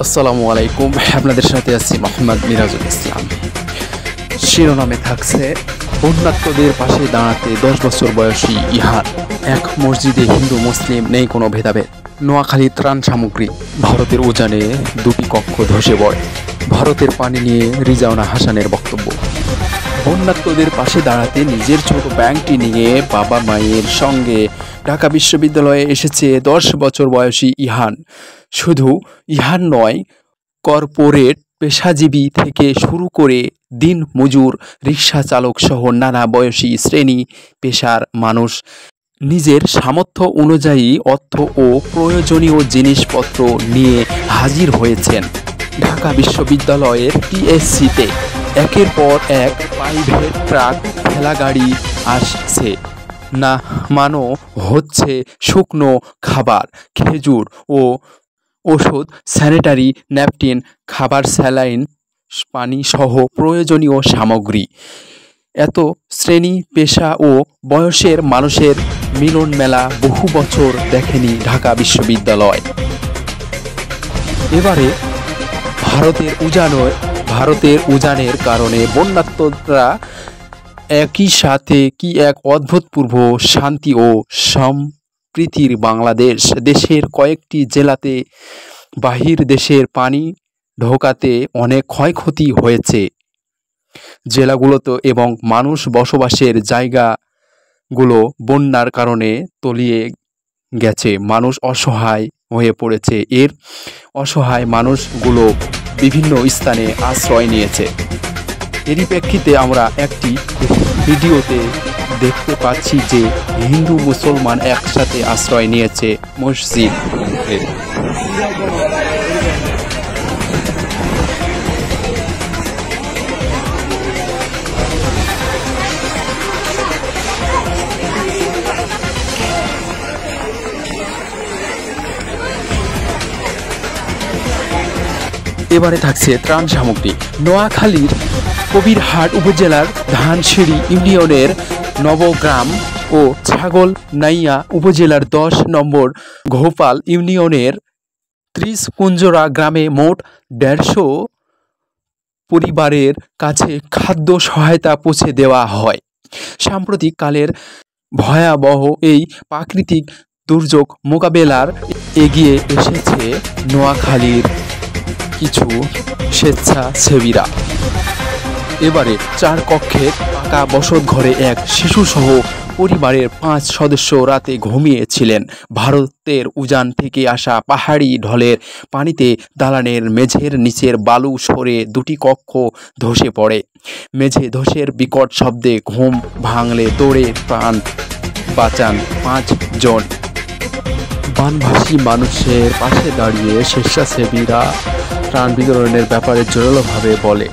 আসসালামু আলাইকুম, আপনাদের সাথে আছি মোহাম্মদ মিরাজুল ইসলাম। শিরোনামে থাকছে বন্যার্তদের পাশে দাঁড়াতে 10 বছর বয়সী ইহান। এক মসজিদে হিন্দু মুসলিম নেই কোনো ভেদাভেদ। নোয়াখালী ত্রাণ সামগ্রী। ভারতের উজানে 2টি কক্ষ ধসে পড়ে। ভারতের পানি নিয়ে রিজাওনা হাসানের বক্তব্য। বন্যার্তদের পাশে দাঁড়াতে নিজের ছোট ব্যাংকটি নিয়ে বাবা মায়ের সঙ্গে ঢাকা বিশ্ববিদ্যালয়ে এসেছে 10 বছর বয়সী ইহান। শুধু ইহান নয়, কর্পোরেট পেশাজীবী থেকে শুরু করে দিন মজুর, রিক্সা চালক সহ নানা বয়সী শ্রেণী পেশার মানুষ নিজের সামর্থ্য অনুযায়ী অর্থ ও প্রয়োজনীয় জিনিসপত্র নিয়ে হাজির হয়েছেন ঢাকা বিশ্ববিদ্যালয়ের টিএসসিতে। একের পর এক প্রাইভেট ট্রাক ঠেলাগাড়ি আসছে, নামানো হচ্ছে শুকনো খাবার, খেজুর ও ওষুধ, স্যানিটারি ন্যাপকিন, খাবার, স্যালাইন, পানি সহ প্রয়োজনীয় সামগ্রী। এত শ্রেণী পেশা ও বয়সের মানুষের মিলন মেলা বহু বছর দেখেনি ঢাকা বিশ্ববিদ্যালয়। এবারে ভারতের উজানের কারণে বন্যার্তরা একই সাথে কি এক অভূতপূর্ব শান্তি ও সম্প্রীতির বাংলাদেশ। দেশের কয়েকটি জেলাতে বাহির দেশের পানি ঢোকাতে অনেক ক্ষয়ক্ষতি হয়েছে জেলাগুলোতে, এবং মানুষ বসবাসের জায়গাগুলো বন্যার কারণে তলিয়ে গেছে। মানুষ অসহায় হয়ে পড়েছে। এর অসহায় মানুষগুলো বিভিন্ন স্থানে আশ্রয় নিয়েছে। এরই প্রেক্ষিতে আমরা একটি ভিডিওতে দেখতে পাচ্ছি যে হিন্দু মুসলমান একসাথে আশ্রয় নিয়েছে মসজিদে। এবারে থাকছে ত্রাণ সামগ্রী। নোয়াখালীর কবিরহাট উপজেলার ধানসিঁড়ি ইউনিয়নের নবগ্রাম ও ছাগলনাইয়া উপজেলার 10 নম্বর ঘোপাল ইউনিয়নের 30 কুঞ্জরা গ্রামে মোট 150 পরিবারের কাছে খাদ্য সহায়তা পৌঁছে দেওয়া হয়। সাম্প্রতিক কালের ভয়াবহ এই প্রাকৃতিক দুর্যোগ মোকাবেলার এগিয়ে এসেছে নোয়াখালীর কিছু স্বেচ্ছাসেবীরা। এবারে 4 কক্ষের পাকা বসতঘরে এক শিশুসহ পরিবারের 5 সদস্য রাতে ঘুমিয়েছিলেন। ভারতের উজান থেকে আসা পাহাড়ি ঢলের পানিতে দালানের মেঝের নিচের বালু সরে 2টি কক্ষ ধসে পড়ে। মেঝে ধসের বিকট শব্দে ঘুম ভাঙলে দৌড়ে প্রাণ বাঁচান 5 জন। বানভাসী মানুষের পাশে দাঁড়িয়ে স্বেচ্ছাসেবীরা ত্রাণ বিতরণের ব্যাপারে জোরালোভাবে বলে।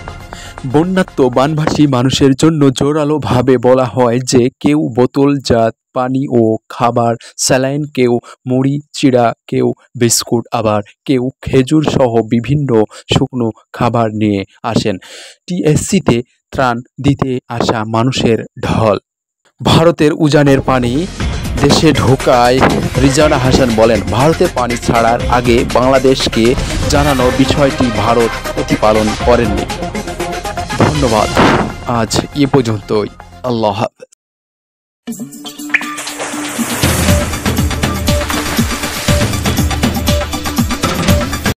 বন্যার্ত বানভাসী মানুষের জন্য জোরালোভাবে বলা হয় যে কেউ বোতলজাত পানি ও খাবার, স্যালাইন, কেউ মুড়ি চিড়া, কেউ বিস্কুট, আবার কেউ খেজুর সহ বিভিন্ন শুকনো খাবার নিয়ে আসেন। টিএসসিতে ত্রাণ দিতে আসা মানুষের ঢল। ভারতের উজানের পানি দেশে ঢোকায় রিজাওনা হাসান বলেন, ভারতের পানি ছাড়ার আগে বাংলাদেশকে জানানোর বিষয়টি ভারত প্রতিপালন করেননি। ধন্যবাদ। আজ এ পর্যন্তই। আল্লাহ হাফেজ।